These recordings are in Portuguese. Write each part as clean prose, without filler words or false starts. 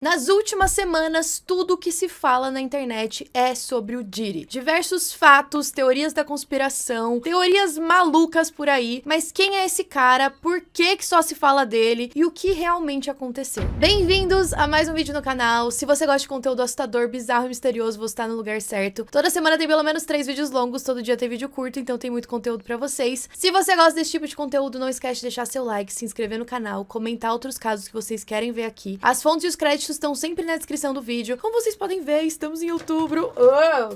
Nas últimas semanas, tudo o que se fala na internet é sobre o Diddy. Diversos fatos, teorias da conspiração, teorias malucas por aí, mas quem é esse cara, por que só se fala dele e o que realmente aconteceu? Bem-vindos a mais um vídeo no canal. Se você gosta de conteúdo assustador, bizarro e misterioso, você tá no lugar certo. Toda semana tem pelo menos 3 vídeos longos, todo dia tem vídeo curto, então tem muito conteúdo pra vocês. Se você gosta desse tipo de conteúdo, não esquece de deixar seu like, se inscrever no canal, comentar outros casos que vocês querem ver aqui. As fontes e os créditos estão sempre na descrição do vídeo. Como vocês podem ver, estamos em outubro.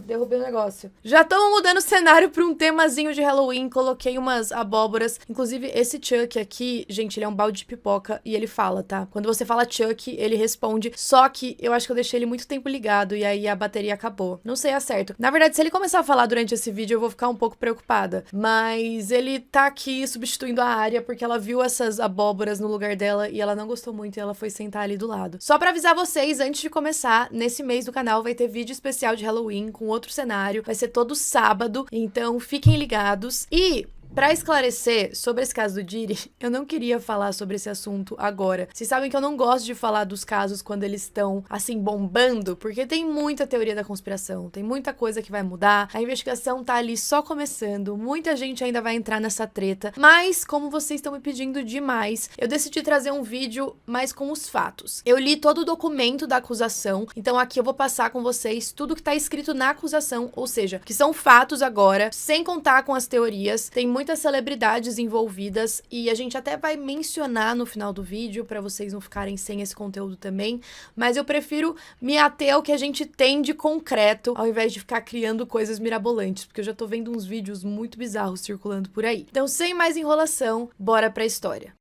Derrubei o negócio. Já estamos mudando o cenário para um temazinho de Halloween. Coloquei umas abóboras. Inclusive, esse Chuck aqui, gente, ele é um balde de pipoca e ele fala, tá? Quando você fala Chuck, ele responde. Só que eu acho que eu deixei ele muito tempo ligado e aí a bateria acabou. Não sei a certo. Na verdade, se ele começar a falar durante esse vídeo, eu vou ficar um pouco preocupada. Mas ele tá aqui substituindo a área porque ela viu essas abóboras no lugar dela e ela não gostou muito e ela foi sentar ali do lado. Só pra avisar vocês, antes de começar, nesse mês do canal vai ter vídeo especial de Halloween com outro cenário, vai ser todo sábado, então fiquem ligados. E pra esclarecer sobre esse caso do Diddy, eu não queria falar sobre esse assunto agora. Vocês sabem que eu não gosto de falar dos casos quando eles estão, assim, bombando, porque tem muita teoria da conspiração, tem muita coisa que vai mudar, a investigação tá ali só começando, muita gente ainda vai entrar nessa treta, mas como vocês estão me pedindo demais, eu decidi trazer um vídeo mais com os fatos. Eu li todo o documento da acusação, então aqui eu vou passar com vocês tudo que tá escrito na acusação, ou seja, que são fatos agora, sem contar com as teorias. Tem muitas celebridades envolvidas e a gente até vai mencionar no final do vídeo para vocês não ficarem sem esse conteúdo também, mas eu prefiro me ater ao que a gente tem de concreto ao invés de ficar criando coisas mirabolantes, porque eu já tô vendo uns vídeos muito bizarros circulando por aí. Então, sem mais enrolação, bora pra história.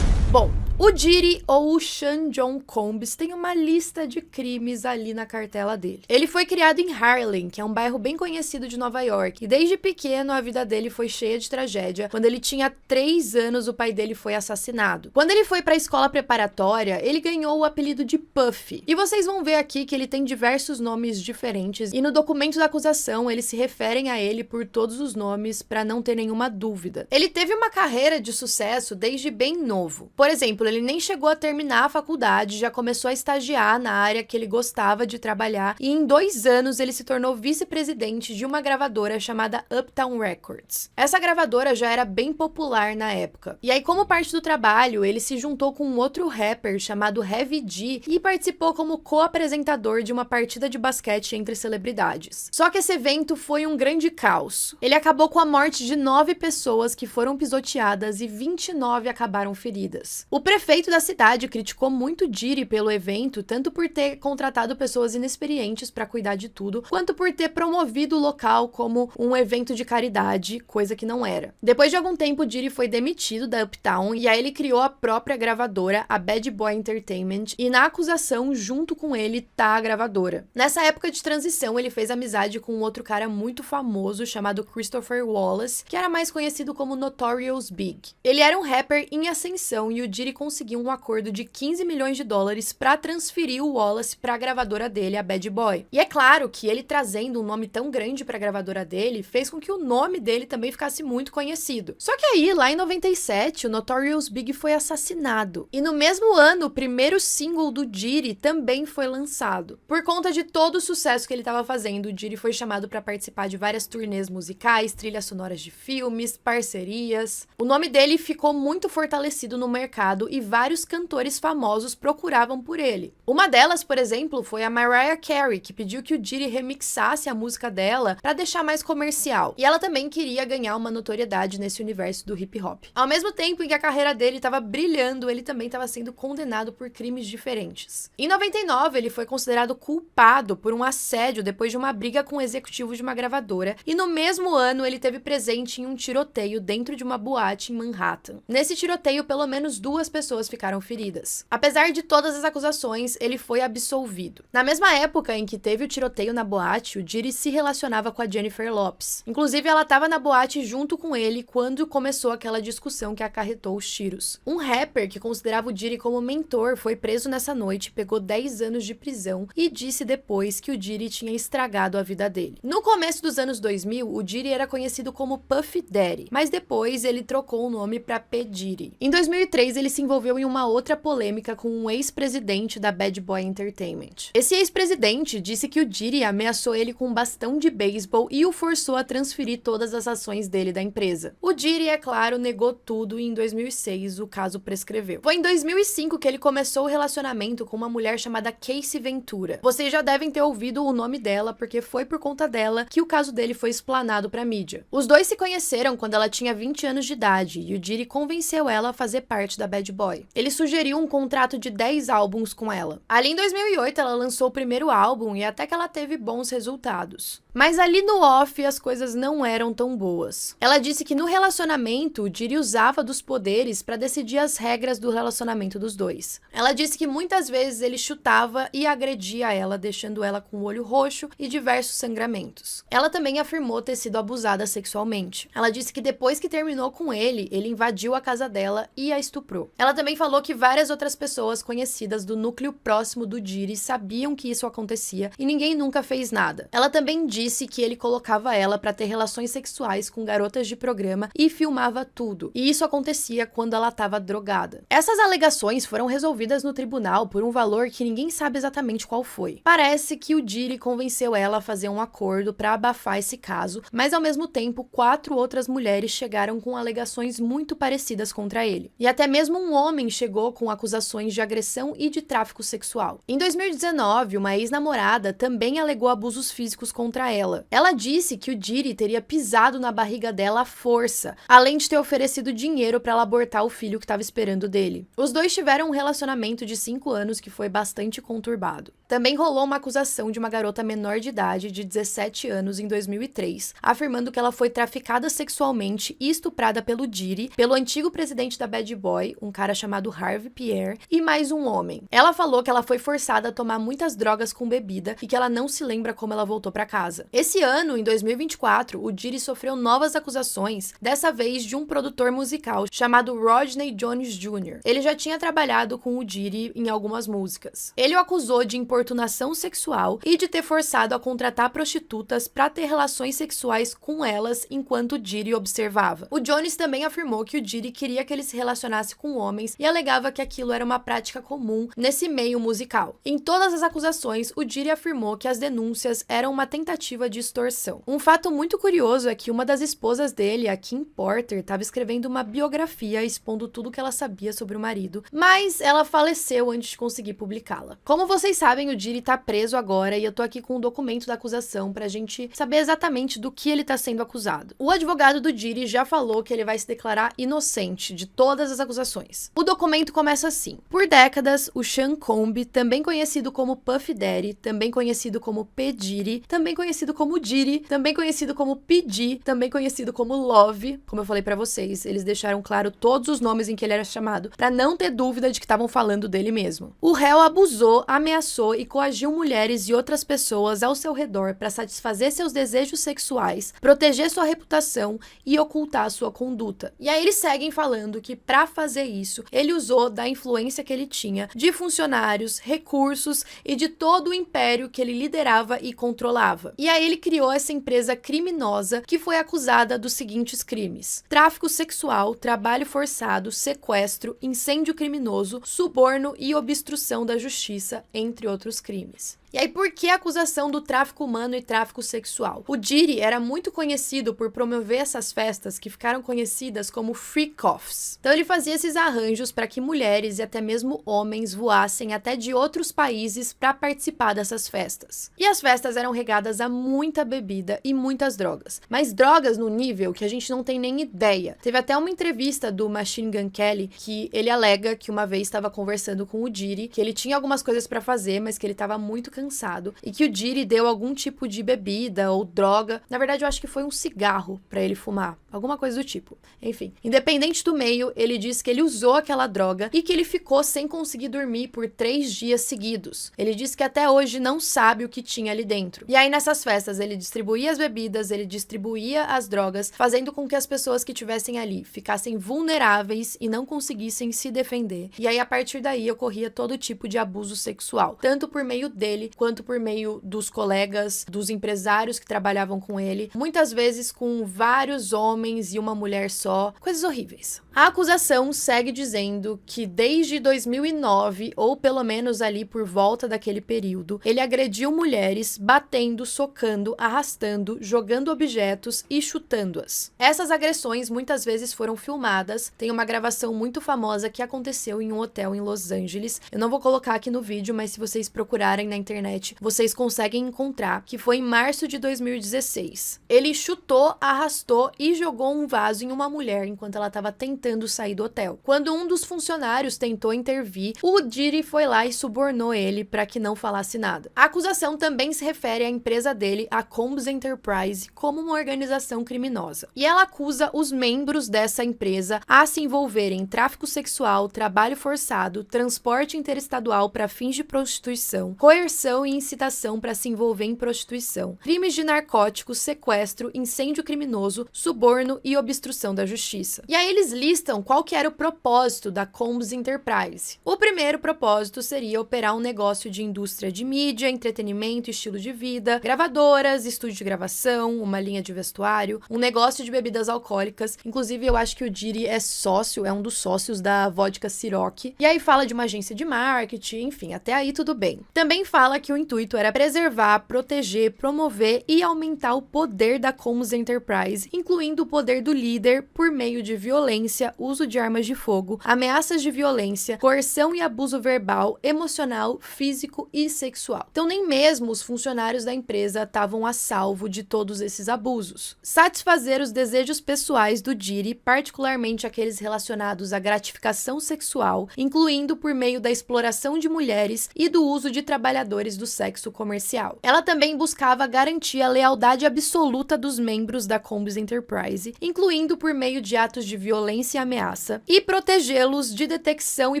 Bom, o Diddy, ou o Sean John Combs, tem uma lista de crimes ali na cartela dele. Ele foi criado em Harlem, que é um bairro bem conhecido de Nova York, e desde pequeno a vida dele foi cheia de tragédia. Quando ele tinha 3 anos, o pai dele foi assassinado. Quando ele foi para a escola preparatória, ele ganhou o apelido de Puffy. E vocês vão ver aqui que ele tem diversos nomes diferentes, e no documento da acusação eles se referem a ele por todos os nomes para não ter nenhuma dúvida. Ele teve uma carreira de sucesso desde bem novo. Por exemplo, ele nem chegou a terminar a faculdade, já começou a estagiar na área que ele gostava de trabalhar e em 2 anos ele se tornou vice-presidente de uma gravadora chamada Uptown Records. Essa gravadora já era bem popular na época. E aí, como parte do trabalho, ele se juntou com um outro rapper chamado Heavy D e participou como co-apresentador de uma partida de basquete entre celebridades. Só que esse evento foi um grande caos. Ele acabou com a morte de 9 pessoas que foram pisoteadas e 29 acabaram feridas. O prefeito da cidade criticou muito Diddy pelo evento, tanto por ter contratado pessoas inexperientes para cuidar de tudo, quanto por ter promovido o local como um evento de caridade, coisa que não era. Depois de algum tempo, Diddy foi demitido da Uptown e aí ele criou a própria gravadora, a Bad Boy Entertainment, e na acusação, junto com ele, tá a gravadora. Nessa época de transição, ele fez amizade com um outro cara muito famoso chamado Christopher Wallace, que era mais conhecido como Notorious Big. Ele era um rapper em ascensão e o Diddy conseguiu um acordo de 15 milhões de dólares para transferir o Wallace para a gravadora dele, a Bad Boy. E é claro que ele trazendo um nome tão grande para a gravadora dele fez com que o nome dele também ficasse muito conhecido. Só que aí, lá em 97, o Notorious Big foi assassinado. E no mesmo ano, o primeiro single do Diddy também foi lançado. Por conta de todo o sucesso que ele estava fazendo, o Diddy foi chamado para participar de várias turnês musicais, trilhas sonoras de filmes, parcerias. O nome dele ficou muito fortalecido no mercado e vários cantores famosos procuravam por ele. Uma delas, por exemplo, foi a Mariah Carey, que pediu que o Diddy remixasse a música dela para deixar mais comercial. E ela também queria ganhar uma notoriedade nesse universo do hip hop. Ao mesmo tempo em que a carreira dele estava brilhando, ele também estava sendo condenado por crimes diferentes. Em 99, ele foi considerado culpado por um assédio depois de uma briga com o executivo de uma gravadora, e no mesmo ano ele teve presente em um tiroteio dentro de uma boate em Manhattan. Nesse tiroteio, pelo menos 2 pessoas pessoas ficaram feridas. Apesar de todas as acusações, ele foi absolvido. Na mesma época em que teve o tiroteio na boate, o Diddy se relacionava com a Jennifer Lopez. Inclusive, ela estava na boate junto com ele quando começou aquela discussão que acarretou os tiros. Um rapper que considerava o Diddy como mentor foi preso nessa noite, pegou 10 anos de prisão e disse depois que o Diddy tinha estragado a vida dele. No começo dos anos 2000, o Diddy era conhecido como Puff Daddy, mas depois ele trocou o nome para P. Diddy. Em 2003, ele se envolveu em uma outra polêmica com um ex-presidente da Bad Boy Entertainment. Esse ex-presidente disse que o Diddy ameaçou ele com um bastão de beisebol e o forçou a transferir todas as ações dele da empresa. O Diddy, é claro, negou tudo e em 2006 o caso prescreveu. Foi em 2005 que ele começou o relacionamento com uma mulher chamada Casey Ventura. Vocês já devem ter ouvido o nome dela, porque foi por conta dela que o caso dele foi explanado pra mídia. Os dois se conheceram quando ela tinha 20 anos de idade e o Diddy convenceu ela a fazer parte da Bad Boy. Ele sugeriu um contrato de 10 álbuns com ela. Ali em 2008 ela lançou o primeiro álbum e até que ela teve bons resultados. Mas ali no off as coisas não eram tão boas. Ela disse que no relacionamento o Diddy usava dos poderes para decidir as regras do relacionamento dos dois. Ela disse que muitas vezes ele chutava e agredia ela, deixando ela com o olho roxo e diversos sangramentos. Ela também afirmou ter sido abusada sexualmente. Ela disse que depois que terminou com ele invadiu a casa dela e a estuprou. Ela também falou que várias outras pessoas conhecidas do núcleo próximo do Diddy sabiam que isso acontecia e ninguém nunca fez nada. Ela também disse que ele colocava ela para ter relações sexuais com garotas de programa e filmava tudo. E isso acontecia quando ela estava drogada. Essas alegações foram resolvidas no tribunal por um valor que ninguém sabe exatamente qual foi. Parece que o Diddy convenceu ela a fazer um acordo para abafar esse caso, mas ao mesmo tempo 4 outras mulheres chegaram com alegações muito parecidas contra ele. E até mesmo um homem chegou com acusações de agressão e de tráfico sexual. Em 2019, uma ex-namorada também alegou abusos físicos contra ela. Ela disse que o Diddy teria pisado na barriga dela à força, além de ter oferecido dinheiro para ela abortar o filho que estava esperando dele. Os dois tiveram um relacionamento de 5 anos que foi bastante conturbado. Também rolou uma acusação de uma garota menor de idade de 17 anos em 2003, afirmando que ela foi traficada sexualmente e estuprada pelo Diddy, pelo antigo presidente da Bad Boy, um cara chamado Harvey Pierre, e mais um homem. Ela falou que ela foi forçada a tomar muitas drogas com bebida e que ela não se lembra como ela voltou para casa. Esse ano, em 2024, o Diddy sofreu novas acusações, dessa vez de um produtor musical chamado Rodney Jones Jr. Ele já tinha trabalhado com o Diddy em algumas músicas. Ele o acusou de importunação sexual e de ter forçado a contratar prostitutas para ter relações sexuais com elas enquanto o Diddy observava. O Jones também afirmou que o Diddy queria que ele se relacionasse com homens e alegava que aquilo era uma prática comum nesse meio musical. Em todas as acusações, o Diddy afirmou que as denúncias eram uma tentativa de extorsão. Um fato muito curioso é que uma das esposas dele, a Kim Porter, estava escrevendo uma biografia expondo tudo que ela sabia sobre o marido, mas ela faleceu antes de conseguir publicá-la. Como vocês sabem, o Diddy tá preso agora e eu tô aqui com o documento da acusação pra gente saber exatamente do que ele tá sendo acusado. O advogado do Diddy já falou que ele vai se declarar inocente de todas as acusações. O documento começa assim: por décadas, o Sean Combs, também conhecido como Puff Daddy, também conhecido como P. Diddy, também conhecido como Diddy, também conhecido como PG, também conhecido como Love, como eu falei pra vocês, eles deixaram claro todos os nomes em que ele era chamado, pra não ter dúvida de que estavam falando dele mesmo. O réu abusou, ameaçou e coagiu mulheres e outras pessoas ao seu redor pra satisfazer seus desejos sexuais, proteger sua reputação e ocultar sua conduta. E aí eles seguem falando que pra fazer isso, ele usou da influência que ele tinha, de funcionários, recursos e de todo o império que ele liderava e controlava. E aí ele criou essa empresa criminosa que foi acusada dos seguintes crimes: tráfico sexual, trabalho forçado, sequestro, incêndio criminoso, suborno e obstrução da justiça, entre outros crimes. E aí, por que a acusação do tráfico humano e tráfico sexual? O Diddy era muito conhecido por promover essas festas que ficaram conhecidas como freak-offs. Então ele fazia esses arranjos para que mulheres e até mesmo homens voassem até de outros países para participar dessas festas. E as festas eram regadas a muita bebida e muitas drogas. Mas drogas no nível que a gente não tem nem ideia. Teve até uma entrevista do Machine Gun Kelly que ele alega que uma vez estava conversando com o Diddy, que ele tinha algumas coisas para fazer, mas que ele estava muito cansado cansado e que o Diri deu algum tipo de bebida ou droga. Na verdade, eu acho que foi um cigarro pra ele fumar, alguma coisa do tipo. Enfim, independente do meio, ele diz que ele usou aquela droga e que ele ficou sem conseguir dormir por 3 dias seguidos. Ele diz que até hoje não sabe o que tinha ali dentro. E aí nessas festas ele distribuía as bebidas, ele distribuía as drogas, fazendo com que as pessoas que estivessem ali ficassem vulneráveis e não conseguissem se defender. E aí a partir daí ocorria todo tipo de abuso sexual, tanto por meio dele quanto por meio dos colegas, dos empresários que trabalhavam com ele, muitas vezes com vários homens e uma mulher só, coisas horríveis. A acusação segue dizendo que desde 2009, ou pelo menos ali por volta daquele período, ele agrediu mulheres, batendo, socando, arrastando, jogando objetos e chutando-as. Essas agressões muitas vezes foram filmadas. Tem uma gravação muito famosa que aconteceu em um hotel em Los Angeles. Eu não vou colocar aqui no vídeo, mas se vocês procurarem na internet, vocês conseguem encontrar, que foi em março de 2016. Ele chutou, arrastou e jogou um vaso em uma mulher enquanto ela estava tentando sair do hotel. Quando um dos funcionários tentou intervir, o Diri foi lá e subornou ele para que não falasse nada. A acusação também se refere à empresa dele, a Combs Enterprise, como uma organização criminosa. E ela acusa os membros dessa empresa a se envolverem em tráfico sexual, trabalho forçado, transporte interestadual para fins de prostituição, coerção e incitação para se envolver em prostituição, crimes de narcóticos, sequestro, incêndio criminoso, suborno e obstrução da justiça. E aí eles listam qual que era o propósito da Combs Enterprise. O primeiro propósito seria operar um negócio de indústria de mídia, entretenimento, estilo de vida, gravadoras, estúdio de gravação, uma linha de vestuário, um negócio de bebidas alcoólicas. Inclusive, eu acho que o Diri é sócio, é um dos sócios da vodka Ciroc. E aí fala de uma agência de marketing, enfim, até aí tudo bem. Também fala que o intuito era preservar, proteger, promover e aumentar o poder da Combs Enterprise, incluindo o poder do líder por meio de violência, uso de armas de fogo, ameaças de violência, coerção e abuso verbal, emocional, físico e sexual. Então nem mesmo os funcionários da empresa estavam a salvo de todos esses abusos. Satisfazer os desejos pessoais do Diri, particularmente aqueles relacionados à gratificação sexual, incluindo por meio da exploração de mulheres e do uso de trabalhadores do sexo comercial. Ela também buscava garantir a lealdade absoluta dos membros da Combs Enterprise, incluindo por meio de atos de violência e ameaça, e protegê-los de detecção e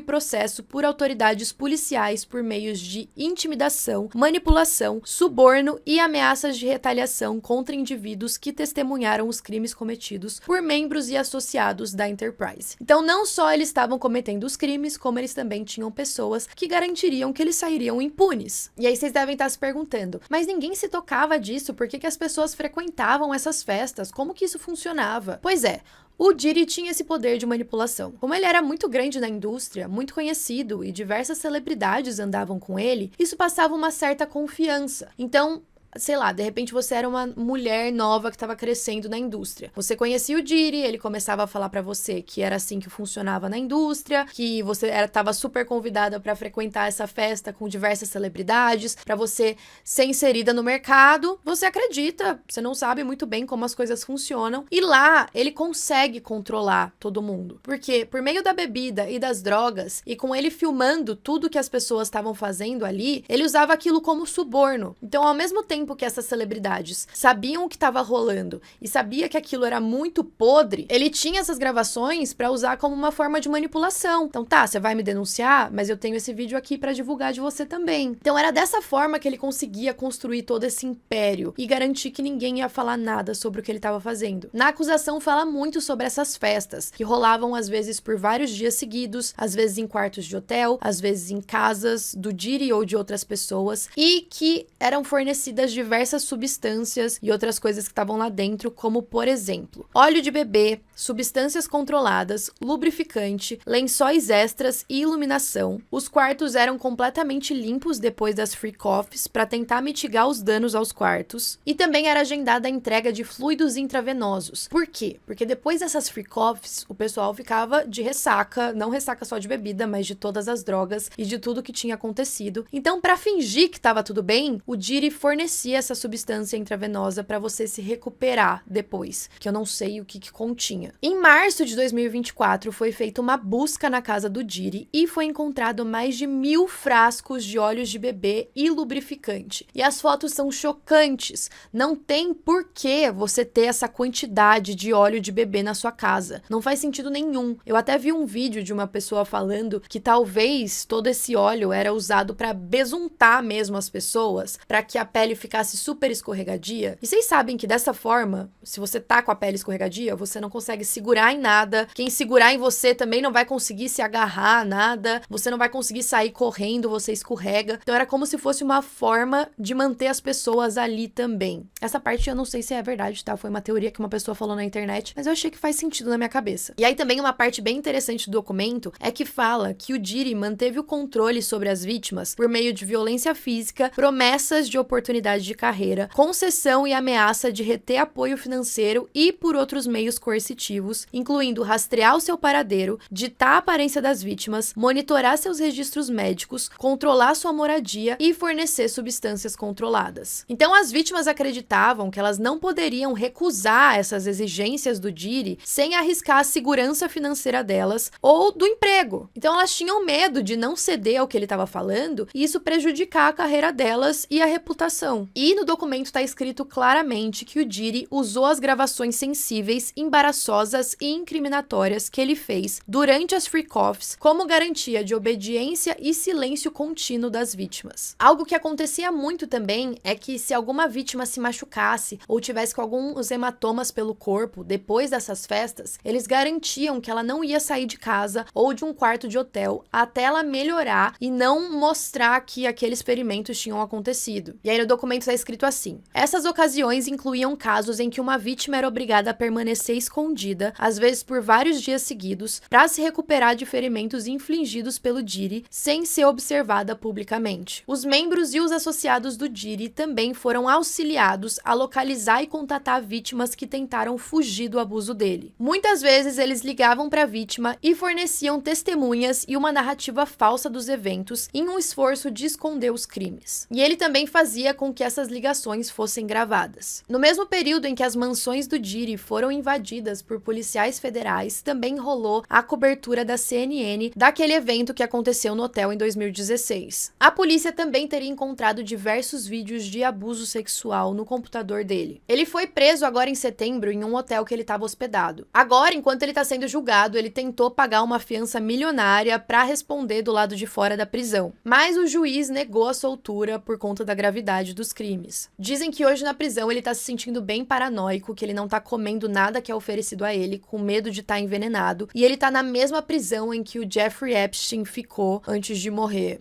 processo por autoridades policiais por meios de intimidação, manipulação, suborno e ameaças de retaliação contra indivíduos que testemunharam os crimes cometidos por membros e associados da Enterprise. Então, não só eles estavam cometendo os crimes, como eles também tinham pessoas que garantiriam que eles sairiam impunes. E aí vocês devem estar se perguntando, mas ninguém se tocava disso? Por que as pessoas frequentavam essas festas? Como que isso funcionava? Pois é, o Diri tinha esse poder de manipulação. Como ele era muito grande na indústria, muito conhecido e diversas celebridades andavam com ele, isso passava uma certa confiança. Então, sei lá, de repente você era uma mulher nova que estava crescendo na indústria. Você conhecia o Diri, ele começava a falar pra você que era assim que funcionava na indústria, que você estava super convidada para frequentar essa festa com diversas celebridades, para você ser inserida no mercado. Você acredita, você não sabe muito bem como as coisas funcionam. E lá, ele consegue controlar todo mundo. Porque por meio da bebida e das drogas, e com ele filmando tudo que as pessoas estavam fazendo ali, ele usava aquilo como suborno. Então, ao mesmo tempo que essas celebridades sabiam o que estava rolando e sabia que aquilo era muito podre, ele tinha essas gravações para usar como uma forma de manipulação. Então tá, você vai me denunciar, mas eu tenho esse vídeo aqui para divulgar de você também. Então era dessa forma que ele conseguia construir todo esse império e garantir que ninguém ia falar nada sobre o que ele estava fazendo. Na acusação fala muito sobre essas festas, que rolavam às vezes por vários dias seguidos, às vezes em quartos de hotel, às vezes em casas do Diri ou de outras pessoas, e que eram fornecidas diversas substâncias e outras coisas que estavam lá dentro, como por exemplo, óleo de bebê, substâncias controladas, lubrificante, lençóis extras e iluminação. Os quartos eram completamente limpos depois das free coffees para tentar mitigar os danos aos quartos, e também era agendada a entrega de fluidos intravenosos. Por quê? Porque depois dessas free coffees, o pessoal ficava de ressaca, não ressaca só de bebida, mas de todas as drogas e de tudo que tinha acontecido. Então, para fingir que estava tudo bem, o Diri fornecia fornecia essa substância intravenosa para você se recuperar depois, que eu não sei o que continha. Em março de 2024, foi feita uma busca na casa do Diddy e foi encontrado mais de 1.000 frascos de óleos de bebê e lubrificante. E as fotos são chocantes. Não tem por que você ter essa quantidade de óleo de bebê na sua casa. Não faz sentido nenhum. Eu até vi um vídeo de uma pessoa falando que talvez todo esse óleo era usado para besuntar mesmo as pessoas, para que a pele ficasse super escorregadia. E vocês sabem que dessa forma, se você tá com a pele escorregadia, você não consegue segurar em nada. Quem segurar em você também não vai conseguir se agarrar a nada. Você não vai conseguir sair correndo, você escorrega. Então era como se fosse uma forma de manter as pessoas ali também. Essa parte eu não sei se é verdade, tá? Foi uma teoria que uma pessoa falou na internet, mas eu achei que faz sentido na minha cabeça. E aí também uma parte bem interessante do documento é que fala que o Diddy manteve o controle sobre as vítimas por meio de violência física, promessas de oportunidade de carreira, concessão e ameaça de reter apoio financeiro e por outros meios coercitivos, incluindo rastrear o seu paradeiro, ditar a aparência das vítimas, monitorar seus registros médicos, controlar sua moradia e fornecer substâncias controladas. Então as vítimas acreditavam que elas não poderiam recusar essas exigências do Diddy sem arriscar a segurança financeira delas ou do emprego. Então elas tinham medo de não ceder ao que ele estava falando e isso prejudicar a carreira delas e a reputação. E no documento está escrito claramente que o Diddy usou as gravações sensíveis, embaraçosas e incriminatórias que ele fez durante as freak-offs como garantia de obediência e silêncio contínuo das vítimas. Algo que acontecia muito também é que se alguma vítima se machucasse ou tivesse com alguns hematomas pelo corpo depois dessas festas, eles garantiam que ela não ia sair de casa ou de um quarto de hotel até ela melhorar e não mostrar que aqueles ferimentos tinham acontecido. E aí no documento está escrito assim: essas ocasiões incluíam casos em que uma vítima era obrigada a permanecer escondida, às vezes por vários dias seguidos, para se recuperar de ferimentos infligidos pelo Diddy sem ser observada publicamente. Os membros e os associados do Diddy também foram auxiliados a localizar e contatar vítimas que tentaram fugir do abuso dele. Muitas vezes eles ligavam para a vítima e forneciam testemunhas e uma narrativa falsa dos eventos em um esforço de esconder os crimes. E ele também fazia com que essas ligações fossem gravadas. No mesmo período em que as mansões do Diddy foram invadidas por policiais federais, também rolou a cobertura da CNN daquele evento que aconteceu no hotel em 2016. A polícia também teria encontrado diversos vídeos de abuso sexual no computador dele. Ele foi preso agora em setembro em um hotel que ele estava hospedado. Agora, enquanto ele está sendo julgado, ele tentou pagar uma fiança milionária para responder do lado de fora da prisão, mas o juiz negou a soltura por conta da gravidade dos crimes. Dizem que hoje na prisão ele tá se sentindo bem paranoico, que ele não tá comendo nada que é oferecido a ele, com medo de estar envenenado, e ele tá na mesma prisão em que o Jeffrey Epstein ficou antes de morrer.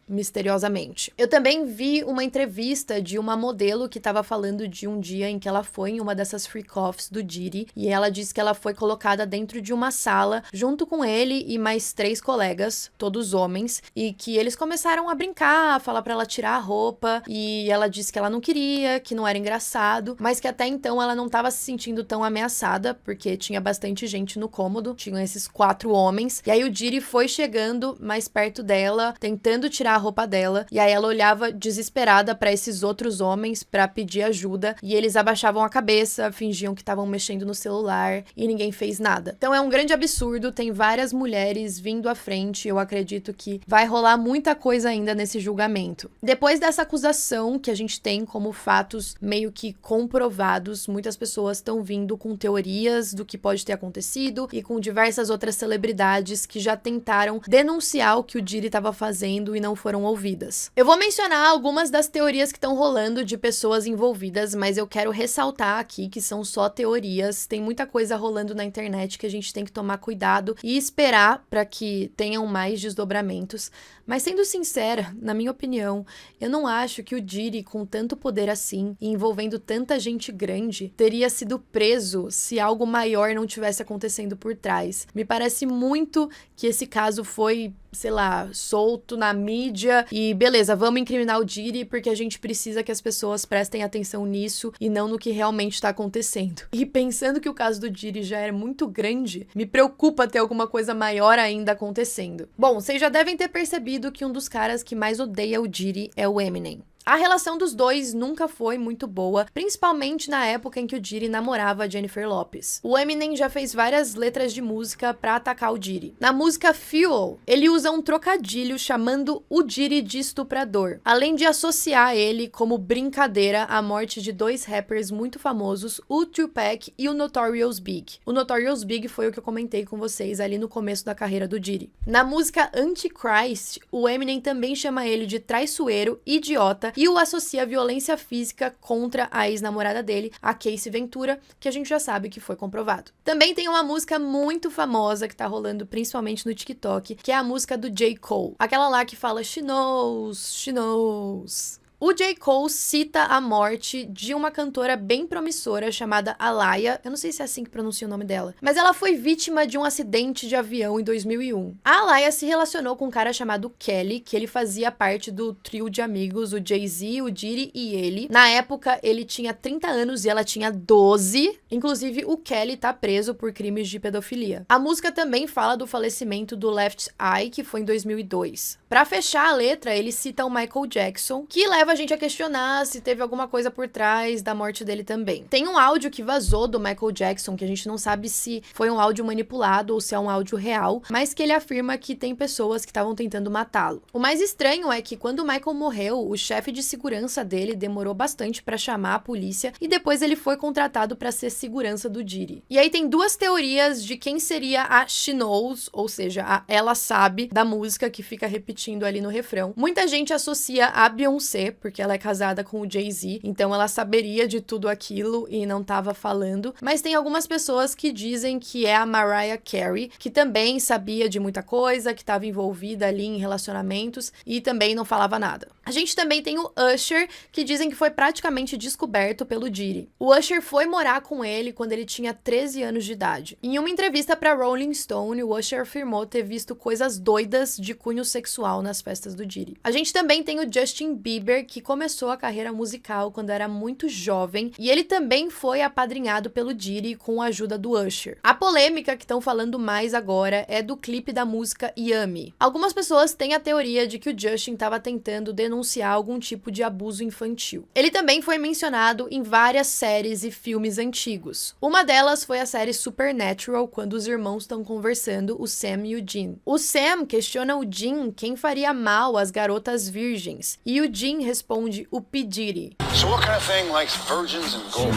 Misteriosamente. Eu também vi uma entrevista de uma modelo que estava falando de um dia em que ela foi em uma dessas freak-offs do Diddy e ela disse que ela foi colocada dentro de uma sala junto com ele e mais 3 colegas, todos homens, e que eles começaram a brincar, a falar pra ela tirar a roupa e ela disse que ela não queria, que não era engraçado, mas que até então ela não estava se sentindo tão ameaçada porque tinha bastante gente no cômodo, tinham esses 4 homens, e aí o Diddy foi chegando mais perto dela, tentando tirar a roupa dela, e aí ela olhava desesperada para esses outros homens para pedir ajuda, e eles abaixavam a cabeça, fingiam que estavam mexendo no celular, e ninguém fez nada. Então é um grande absurdo, tem várias mulheres vindo à frente, eu acredito que vai rolar muita coisa ainda nesse julgamento. Depois dessa acusação que a gente tem como fatos meio que comprovados, muitas pessoas estão vindo com teorias do que pode ter acontecido, e com diversas outras celebridades que já tentaram denunciar o que o Diddy estava fazendo e não foram ouvidas. Eu vou mencionar algumas das teorias que estão rolando de pessoas envolvidas, mas eu quero ressaltar aqui que são só teorias, tem muita coisa rolando na internet que a gente tem que tomar cuidado e esperar para que tenham mais desdobramentos. Mas sendo sincera, na minha opinião, eu não acho que o Diddy, com tanto poder assim, e envolvendo tanta gente grande, teria sido preso se algo maior não tivesse acontecendo por trás. Me parece muito que esse caso foi, sei lá, solto na mídia e beleza, vamos incriminar o Diddy porque a gente precisa que as pessoas prestem atenção nisso e não no que realmente está acontecendo. E pensando que o caso do Diddy já era muito grande, me preocupa ter alguma coisa maior ainda acontecendo. Bom, vocês já devem ter percebido que um dos caras que mais odeia o Diddy é o Eminem. A relação dos dois nunca foi muito boa, principalmente na época em que o Diddy namorava a Jennifer Lopez. O Eminem já fez várias letras de música pra atacar o Diddy. Na música Fuel, ele usa um trocadilho chamando o Diddy de estuprador, além de associar ele como brincadeira à morte de dois rappers muito famosos, o Tupac e o Notorious Big. O Notorious Big foi o que eu comentei com vocês ali no começo da carreira do Diddy. Na música Antichrist, o Eminem também chama ele de traiçoeiro, idiota e o associa à violência física contra a ex-namorada dele, a Casey Ventura, que a gente já sabe que foi comprovado. Também tem uma música muito famosa que tá rolando principalmente no TikTok, que é a música do J. Cole. Aquela lá que fala She knows, she knows. O J. Cole cita a morte de uma cantora bem promissora chamada Alaya, eu não sei se é assim que pronuncia o nome dela, mas ela foi vítima de um acidente de avião em 2001. A Alaya se relacionou com um cara chamado Kelly, que ele fazia parte do trio de amigos, o Jay-Z, o Diddy e ele. Na época, ele tinha 30 anos e ela tinha 12. Inclusive, o Kelly tá preso por crimes de pedofilia. A música também fala do falecimento do Left Eye, que foi em 2002. Pra fechar a letra, ele cita o Michael Jackson, que leva a gente a questionar se teve alguma coisa por trás da morte dele também. Tem um áudio que vazou do Michael Jackson, que a gente não sabe se foi um áudio manipulado ou se é um áudio real, mas que ele afirma que tem pessoas que estavam tentando matá-lo. O mais estranho é que quando o Michael morreu, o chefe de segurança dele demorou bastante pra chamar a polícia e depois ele foi contratado pra ser segurança do Diddy. E aí tem duas teorias de quem seria a She Knows, ou seja, a Ela Sabe, da música que fica repetindo ali no refrão. Muita gente associa a Beyoncé, porque ela é casada com o Jay-Z, então ela saberia de tudo aquilo e não tava falando. Mas tem algumas pessoas que dizem que é a Mariah Carey, que também sabia de muita coisa, que estava envolvida ali em relacionamentos e também não falava nada. A gente também tem o Usher, que dizem que foi praticamente descoberto pelo Diddy. O Usher foi morar com ele quando ele tinha 13 anos de idade. Em uma entrevista para Rolling Stone, o Usher afirmou ter visto coisas doidas de cunho sexual nas festas do Diddy. A gente também tem o Justin Bieber, que começou a carreira musical quando era muito jovem, e ele também foi apadrinhado pelo Diddy com a ajuda do Usher. A polêmica que estão falando mais agora é do clipe da música Yummy. Algumas pessoas têm a teoria de que o Justin estava tentando denunciar algum tipo de abuso infantil. Ele também foi mencionado em várias séries e filmes antigos. Uma delas foi a série Supernatural, quando os irmãos estão conversando, o Sam e o Dean. O Sam questiona o Dean quem faria mal às garotas virgens, e o Dean responde o P. Diddy. So what kind of thing likes virgins and gold?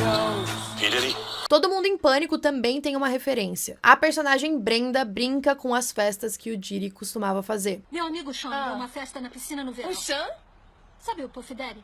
P. Diddy? Todo Mundo em Pânico também tem uma referência. A personagem Brenda brinca com as festas que o Diddy costumava fazer. Meu amigo Sean deu uma festa na piscina no verão. O Sean? Sabe o Puff Daddy?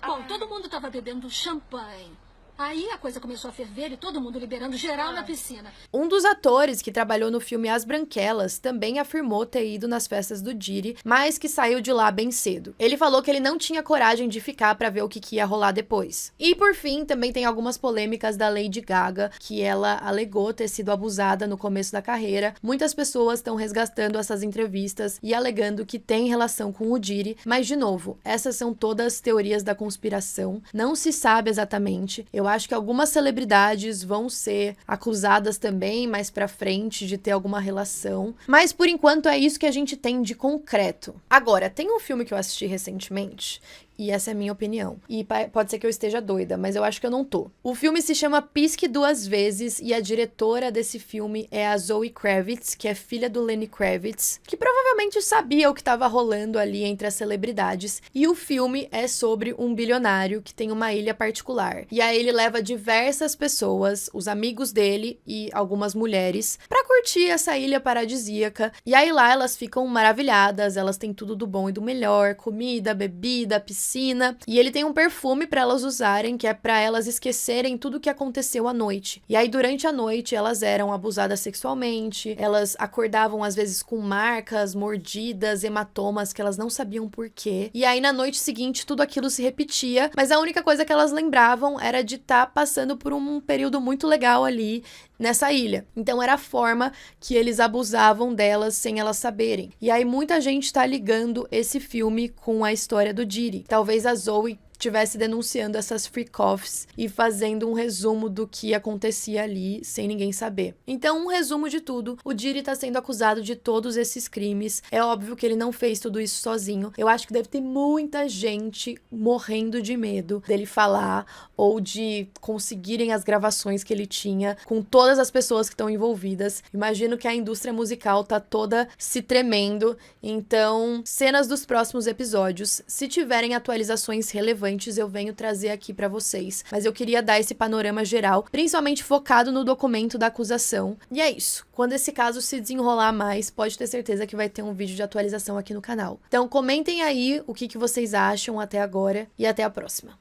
Bom, todo mundo tava bebendo champanhe. Aí a coisa começou a ferver e todo mundo liberando geral na piscina. Um dos atores que trabalhou no filme As Branquelas também afirmou ter ido nas festas do Diddy, mas que saiu de lá bem cedo. Ele falou que ele não tinha coragem de ficar pra ver o que ia rolar depois. E por fim, também tem algumas polêmicas da Lady Gaga, que ela alegou ter sido abusada no começo da carreira. Muitas pessoas estão resgatando essas entrevistas e alegando que tem relação com o Diddy, mas de novo, essas são todas teorias da conspiração, não se sabe exatamente. Eu acho que algumas celebridades vão ser acusadas também mais pra frente de ter alguma relação. Mas por enquanto é isso que a gente tem de concreto. Agora, tem um filme que eu assisti recentemente, e essa é a minha opinião. E pode ser que eu esteja doida, mas eu acho que eu não tô. O filme se chama Pisque Duas Vezes e a diretora desse filme é a Zoe Kravitz, que é filha do Lenny Kravitz, que provavelmente sabia o que estava rolando ali entre as celebridades. E o filme é sobre um bilionário que tem uma ilha particular. E aí ele leva diversas pessoas, os amigos dele e algumas mulheres, pra curtir essa ilha paradisíaca. E aí lá elas ficam maravilhadas, elas têm tudo do bom e do melhor, comida, bebida, piscina. E ele tem um perfume pra elas usarem, que é pra elas esquecerem tudo o que aconteceu à noite. E aí, durante a noite, elas eram abusadas sexualmente, elas acordavam, às vezes, com marcas, mordidas, hematomas, que elas não sabiam por quê. E aí, na noite seguinte, tudo aquilo se repetia, mas a única coisa que elas lembravam era de estar passando por um período muito legal ali, nessa ilha. Então era a forma que eles abusavam delas sem elas saberem. E aí muita gente tá ligando esse filme com a história do Diddy. Talvez a Zoe estivesse denunciando essas freak-offs e fazendo um resumo do que acontecia ali sem ninguém saber. Então, um resumo de tudo, o Diddy tá sendo acusado de todos esses crimes. É óbvio que ele não fez tudo isso sozinho. Eu acho que deve ter muita gente morrendo de medo dele falar ou de conseguirem as gravações que ele tinha com todas as pessoas que estão envolvidas. Imagino que a indústria musical tá toda se tremendo. Então, cenas dos próximos episódios. Se tiverem atualizações relevantes, eu venho trazer aqui pra vocês. Mas eu queria dar esse panorama geral, principalmente focado no documento da acusação. E é isso. Quando esse caso se desenrolar mais, pode ter certeza que vai ter um vídeo de atualização aqui no canal. Então, comentem aí o que vocês acham até agora e até a próxima.